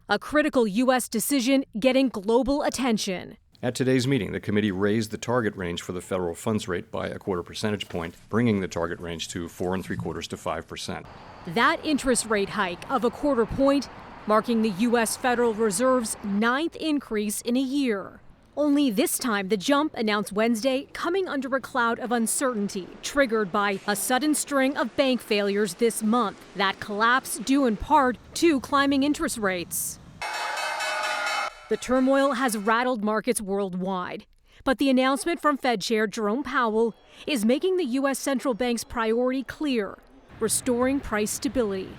A critical U.S. decision getting global attention. At today's meeting, the committee raised the target range for the federal funds rate by a quarter percentage point, bringing the target range to 4 3/4 to 5%. That interest rate hike of a quarter point marking the U.S. Federal Reserve's 9th increase in a year. Only this time, the jump announced Wednesday coming under a cloud of uncertainty triggered by a sudden string of bank failures this month. That collapse due in part to climbing interest rates. The turmoil has rattled markets worldwide. But the announcement from Fed Chair Jerome Powell is making the U.S. central bank's priority clear: restoring price stability.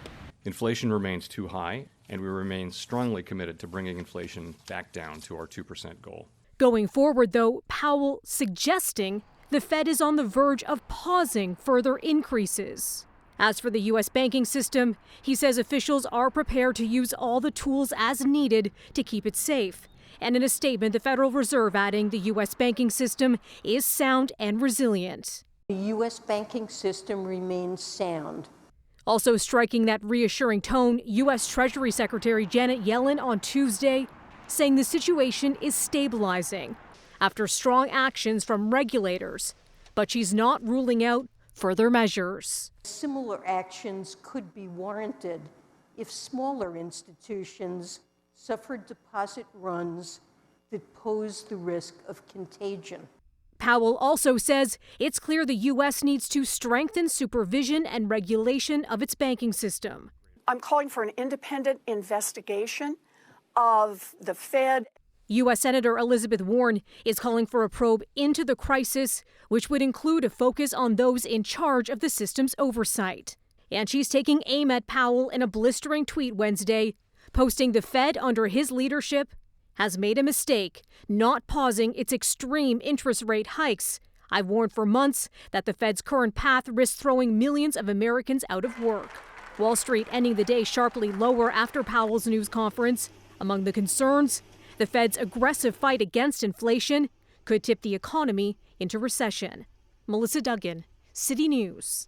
Inflation remains too high, and we remain strongly committed to bringing inflation back down to our 2% goal. Going forward, though, Powell suggesting the Fed is on the verge of pausing further increases. As for the U.S. banking system, he says officials are prepared to use all the tools as needed to keep it safe. And in a statement, the Federal Reserve adding the U.S. banking system is sound and resilient. The U.S. banking system remains sound. Also striking that reassuring tone, U.S. Treasury Secretary Janet Yellen on Tuesday saying the situation is stabilizing after strong actions from regulators. But she's not ruling out further measures. Similar actions could be warranted if smaller institutions suffered deposit runs that pose the risk of contagion. Powell also says it's clear the U.S. needs to strengthen supervision and regulation of its banking system. I'm calling for an independent investigation of the Fed. U.S. Senator Elizabeth Warren is calling for a probe into the crisis, which would include a focus on those in charge of the system's oversight. And she's taking aim at Powell in a blistering tweet Wednesday, posting the Fed under his leadership has made a mistake, not pausing its extreme interest rate hikes. I've warned for months that the Fed's current path risks throwing millions of Americans out of work. Wall Street ending the day sharply lower after Powell's news conference. Among the concerns, the Fed's aggressive fight against inflation could tip the economy into recession. Melissa Duggan, City News.